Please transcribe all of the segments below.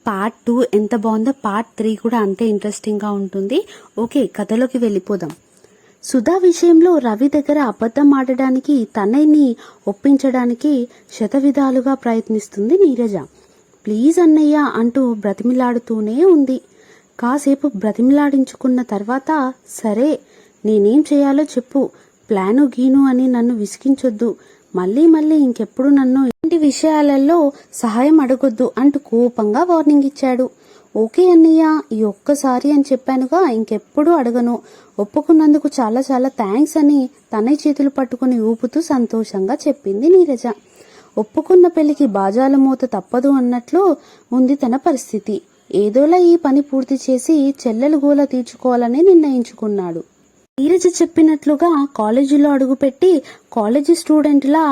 Part 2 ఎంత బాగుందో part 3 కూడా అంతే ఇంట్రెస్టింగ్గా ఉంటుంది. ఓకే, కథలోకి వెళ్ళిపోదాం. సుధా విషయంలో రవి దగ్గర అబద్ధం ఆడడానికి, తనని ఒప్పించడానికి శతవిధాలుగా ప్రయత్నిస్తుంది నీరజ. ప్లీజ్ అన్నయ్య అంటూ బ్రతిమిలాడుతూనే ఉంది. కాసేపు బ్రతిమిలాడించుకున్న తర్వాత, సరే నేనేం చేయాలో చెప్పు, ప్లాను గీను అని నన్ను విసిగించొద్దు, మళ్ళీ మళ్ళీ ఇంకెప్పుడు నన్ను ఇంటి విషయాలలో సహాయం అడగొద్దు అంటూ కోపంగా వార్నింగ్ ఇచ్చాడు. ఓకే అన్నయ్య, ఈ ఒక్కసారి అని చెప్పానుగా, ఇంకెప్పుడు అడగను, ఒప్పుకున్నందుకు చాలా చాలా థ్యాంక్స్ అని తనయ్య చేతులు పట్టుకుని ఊపుతూ సంతోషంగా చెప్పింది నీరజ. ఒప్పుకున్న పెళ్లికి బాజాల మూత తప్పదు అన్నట్లు ఉంది తన పరిస్థితి. ఏదోలా ఈ పని పూర్తి చేసి చెల్లెలు గోల తీర్చుకోవాలని నిర్ణయించుకున్నాడు. నీరజ చెప్పినట్లుగా కాలేజీలో అడుగుపెట్టి కాలేజీ స్టూడెంట్లా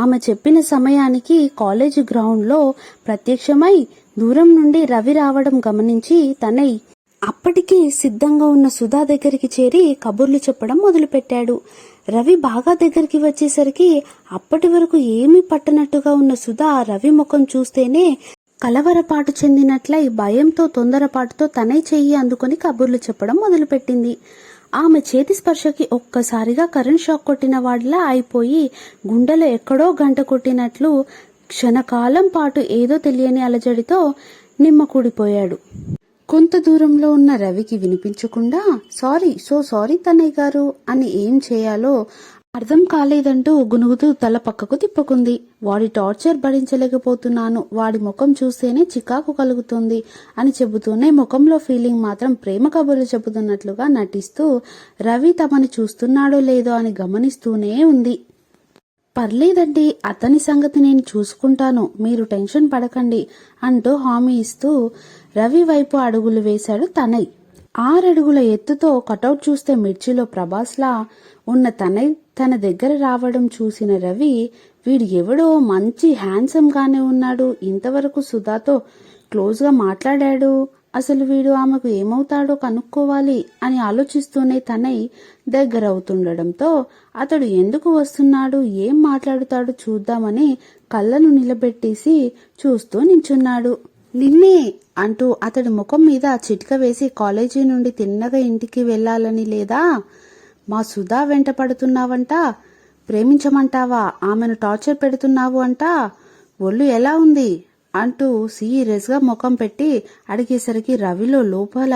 ఆమె చెప్పిన సమయానికి కాలేజీ గ్రౌండ్లో ప్రత్యక్షమై దూరం నుండి రవి రావడం గమనించి తనయ్య అప్పటికి సిద్ధంగా ఉన్న సుధా దగ్గరికి చేరి కబుర్లు చెప్పడం మొదలుపెట్టాడు. రవి బాగా దగ్గరికి వచ్చేసరికి అప్పటి వరకు ఏమీ పట్టనట్టుగా ఉన్న సుధా రవి ముఖం చూస్తేనే కలవరపాటు చెందినట్లయి భయంతో తొందరపాటుతో తనయ్య చెయ్యి అందుకొని కబుర్లు చెప్పడం మొదలుపెట్టింది. ఆమె చేతి స్పర్శకి ఒక్కసారిగా కరెంట్ షాక్ కొట్టిన వాడిలా అయిపోయి గుండెలో ఎక్కడో గంట కొట్టినట్లు క్షణకాలం పాటు ఏదో తెలియని అలజడితో నిమ్మకూడిపోయాడు. కొంత దూరంలో ఉన్న రవికి వినిపించకుండా సారీ తన్నయ్య గారు అని ఏం చేయాలో అర్థం కాలేదంటూ గునుగుతూ తల పక్కకు తిప్పుకుంది. వాడి టార్చర్ భరించలేకపోతున్నాను, వాడి ముఖం చూస్తేనే చికాకు కలుగుతుంది అని చెబుతూనే ముఖంలో ఫీలింగ్ మాత్రం ప్రేమ కబుర్లు చెబుతున్నట్లుగా నటిస్తూ రవి తమని చూస్తున్నాడో లేదో అని గమనిస్తూనే ఉంది. పర్లేదండి, అతని సంగతి నేను చూసుకుంటాను, మీరు టెన్షన్ పడకండి అంటూ హామీ ఇస్తూ రవి వైపు అడుగులు వేశాడు తనయ్. 6 అడుగుల ఎత్తుతో కటౌట్ చూస్తే మిర్చిలో ప్రభాస్లా ఉన్న తనయ్ తన దగ్గర రావడం చూసిన రవి, వీడు ఎవడో మంచి హ్యాండ్సమ్ గానే ఉన్నాడు, ఇంతవరకు సుధాతో క్లోజ్గా మాట్లాడాడు, అసలు వీడు ఆమెకు ఏమవుతాడో కనుక్కోవాలి అని ఆలోచిస్తూనే తనయ్ దగ్గర అవుతుండడంతో అతడు ఎందుకు వస్తున్నాడు, ఏం మాట్లాడుతాడు చూద్దామని కళ్ళను నిలబెట్టేసి చూస్తూ నించున్నాడు. నిన్నే అంటూ అతడి ముఖం మీద చిటిక వేసి, కాలేజీ నుండి తిన్నగా ఇంటికి వెళ్లాలని లేదా, మా సుధా వెంట పడుతున్నావంట, ప్రేమించమంటావా, ఆమెను టార్చర్ పెడుతున్నావు అంట, ఒళ్ళు ఎలా ఉంది అంటూ సీరియస్ గా ముఖం పెట్టి అడిగేసరికి రవిలో లోపల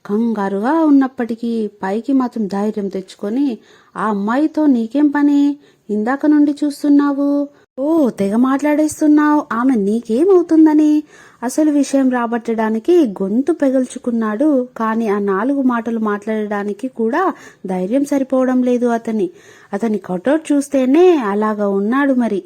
కంగారుగా ఉన్నప్పటికీ పైకి మాత్రం ధైర్యం తెచ్చుకొని, ఆ అమ్మాయితో నీకేం పని, ఇందాక నుండి చూస్తున్నావు, ఓ తెగ మాట్లాడేస్తున్నావు, ఆమె నీకేమవుతుందని అసలు విషయం రాబట్టడానికి గొంతు పెగల్చుకున్నాడు. కానీ ఆ 4 మాటలు మాట్లాడడానికి కూడా ధైర్యం సరిపోవడం లేదు. అతని కటౌట్ చూస్తేనే అలాగా ఉన్నాడు. మరి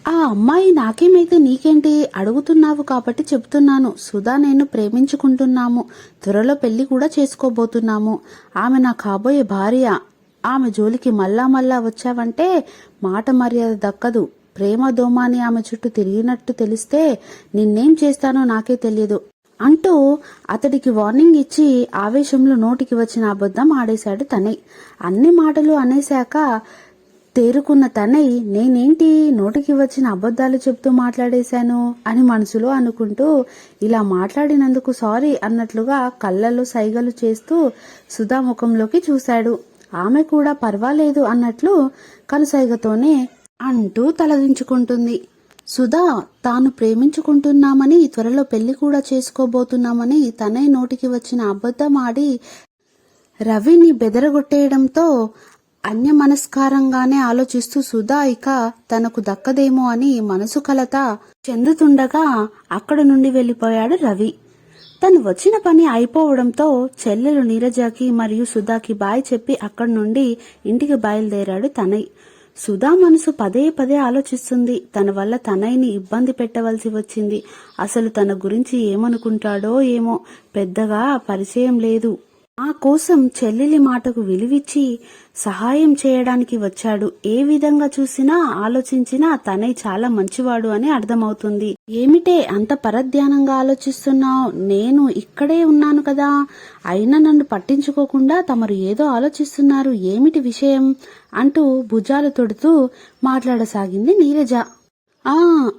ఆ అమ్మాయి నాకేమైతే నీకేంటి, అడుగుతున్నావు కాబట్టి చెబుతున్నాను, సుధా నేను ప్రేమించుకుంటున్నాము, త్వరలో పెళ్లి కూడా చేసుకోబోతున్నాము, ఆమె నా కాబోయే భార్య, ఆమె జోలికి మళ్ళా వచ్చావంటే మాట మర్యాద దక్కదు, ప్రేమ దోమాని ఆమె చుట్టూ తిరిగినట్టు తెలిస్తే నిన్నేం చేస్తానో నాకే తెలియదు అంటూ అతడికి వార్నింగ్ ఇచ్చి ఆవేశంలో నోటికి వచ్చిన అబద్ధం ఆడేశాడు తనయ్. అన్ని మాటలు అనేశాక తేరుకున్న తనయ్, నేనేంటి నోటికి వచ్చిన అబద్ధాలు చెప్తూ మాట్లాడేశాను అని మనసులో అనుకుంటూ ఇలా మాట్లాడినందుకు సారీ అన్నట్లుగా కళ్ళలో సైగలు చేస్తూ సుధా ముఖంలోకి చూశాడు. ఆమె కూడా పర్వాలేదు అన్నట్లు కనుసైగతోనే అంటూ తలదించుకుంటుంది. సుధా తాను ప్రేమించుకుంటున్నామని, త్వరలో పెళ్లి కూడా చేసుకోబోతున్నామని తనయ్య నోటికి వచ్చిన అబద్ధం ఆడి రవిని బెదరగొట్టేయడంతో అన్యమనస్కారంగానే ఆలోచిస్తూ సుధా ఇక తనకు దక్కదేమో అని మనసు కలత చెందుతుండగా అక్కడ నుండి వెళ్లిపోయాడు రవి. తను వచ్చిన పని అయిపోవడంతో చెల్లెలు నీరజకి మరియు సుధాకి బాయ్ చెప్పి అక్కడి నుండి ఇంటికి బయలుదేరాడు తనయ్. సుధా మనసు పదే ఆలోచిస్తుంది. తన వల్ల తనయ్యని ఇబ్బంది పెట్టవలసి వచ్చింది. అసలు తన గురించి ఏమనుకుంటాడో ఏమో, పెద్దగా పరిచయం లేదు. ఆ కోసం చెల్లెలి మాటకు విలువిచ్చి సహాయం చేయడానికి వచ్చాడు. ఏ విధంగా చూసినా ఆలోచించినా తనయ్య చాలా మంచివాడు అని అర్థమవుతుంది. ఏమిటే అంత పరధ్యానంగా ఆలోచిస్తున్నావు, నేను ఇక్కడే ఉన్నాను కదా, అయినా నన్ను పట్టించుకోకుండా తమరు ఏదో ఆలోచిస్తున్నారు, ఏమిటి విషయం అంటూ భుజాలు తొడుతూ మాట్లాడసాగింది నీరజ. ఆ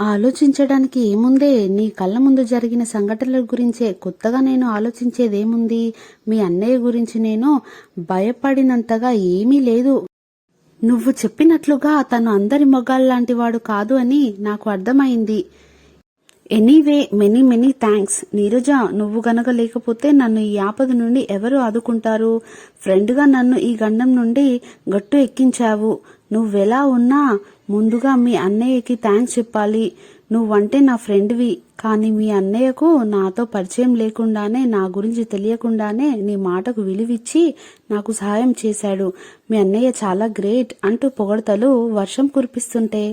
ఆలోచించడానికి ఏముందే, నీ కళ్ళ ముందు జరిగిన సంఘటనల గురించే. కొత్తగా నేను ఆలోచించేదేముంది? మీ అన్నయ్య గురించి నేను భయపడినంతగా ఏమీ లేదు. నువ్వు చెప్పినట్లుగా తను అందరి మొగాల్లాంటి వాడు కాదు అని నాకు అర్థమైంది. Anyway, many many thanks Neeraja. నువ్వు గనక లేకపోతే నన్ను ఈ ఆపద నుండి ఎవరు ఆదుకుంటారు? ఫ్రెండ్గా నన్ను ఈ గండం నుండి గట్టు ఎక్కించావు. నువ్వెలా ఉన్నా ముందుగా మీ అన్నయ్యకి థ్యాంక్స్ చెప్పాలి. నువ్వంటే నా ఫ్రెండ్వి, కానీ మీ అన్నయ్యకు నాతో పరిచయం లేకుండానే, నా గురించి తెలియకుండానే నీ మాటకు విలువిచ్చి నాకు సహాయం చేశాడు. మీ అన్నయ్య చాలా గ్రేట్ అంటూ పొగడతలు వర్షం కురిపిస్తుంటే,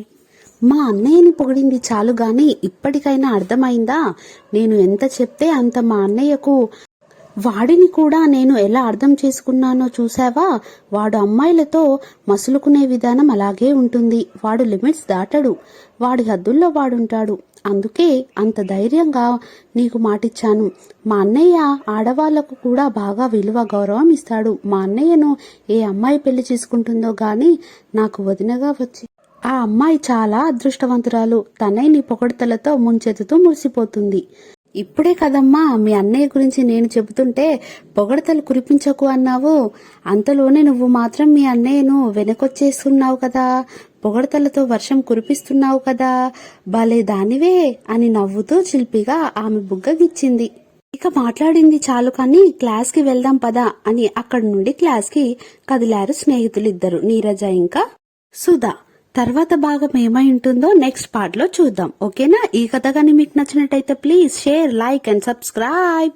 మా అన్నయ్యని పొగిడింది చాలు గాని ఇప్పటికైనా అర్థమైందా? నేను ఎంత చెప్తే అంత మా అన్నయ్యకు. వాడిని కూడా నేను ఎలా అర్థం చేసుకున్నానో చూసావా? వాడు అమ్మాయిలతో మసులుకునే విధానం అలాగే ఉంటుంది. వాడు లిమిట్స్ దాటడు, వాడి హద్దుల్లో వాడుంటాడు. అందుకే అంత ధైర్యంగా నీకు మాటిచ్చాను. మా అన్నయ్య ఆడవాళ్లకు కూడా బాగా విలువ గౌరవం ఇస్తాడు. మా అన్నయ్యను ఏ అమ్మాయి పెళ్లి చేసుకుంటుందో గాని నాకు వదినగా వచ్చి ఆ అమ్మాయి చాలా అదృష్టవంతురాలు. తనే నీ పొగడతలతో ముంచెత్తుతూ మురిసిపోతుంది. ఇప్పుడే కదమ్మా మీ అన్నయ్య గురించి నేను చెబుతుంటే పొగడతలు కురిపించకు అన్నావు. అంతలోనే నువ్వు మాత్రం మీ అన్నయ్యను వెనకొచ్చేస్తున్నావు కదా, పొగడతలతో వర్షం కురిపిస్తున్నావు కదా, భలే దానివే అని నవ్వుతూ చిలిపిగా ఆమె బుగ్గగిచ్చింది. ఇక మాట్లాడింది చాలు కానీ క్లాస్కి వెళ్దాం పదా అని అక్కడి నుండి క్లాస్కి కదిలారు స్నేహితులిద్దరు, నీరజ ఇంకా సుధా. తర్వాత భాగం ఏమై ఉంటుందో నెక్స్ట్ పార్ట్ లో చూద్దాం. ఓకేనా? ఈ కథ కానీ మీకు నచ్చినట్టయితే please share, like and subscribe.